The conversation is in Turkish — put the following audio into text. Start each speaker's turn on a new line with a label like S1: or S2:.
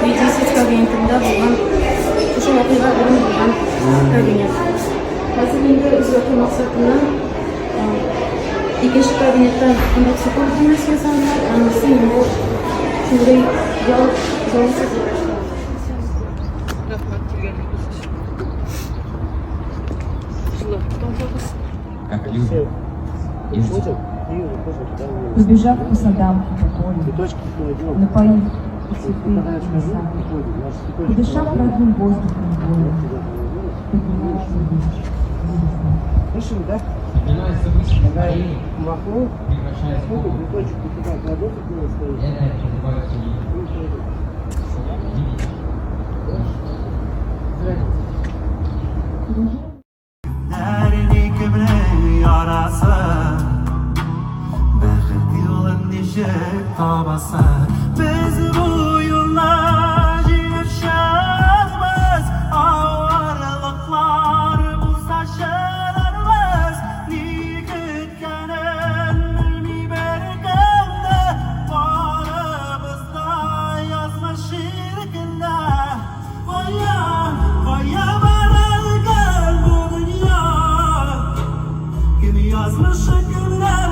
S1: Videosi kabinetinde bulunan şu vakıda bulunan kabinet. Hazır endi icroqi maqsadini ikkinchi kabinetdan indeksi ko'rganmiz yasanlar, anisi endi shunday yol zo'rsiz. Rahmat kelganingiz uchun.
S2: Как люди.
S3: Побежав по садам и по полю, напоив и цветы, и леса, подышав родным воздухом боя, поднимался вверх.
S2: Становится выше настроение, прекращая звук. Я на это называю
S4: Derini kibri yarası Bekit yolun nişek tabası Biz bu yollar yaşarmız Ağırlıklar bu saçlarımız Nikitkenin bilmi berkende Varımızda yazma şirkinde Vaya, vaya vararken bu dünya Kimi yazmış günler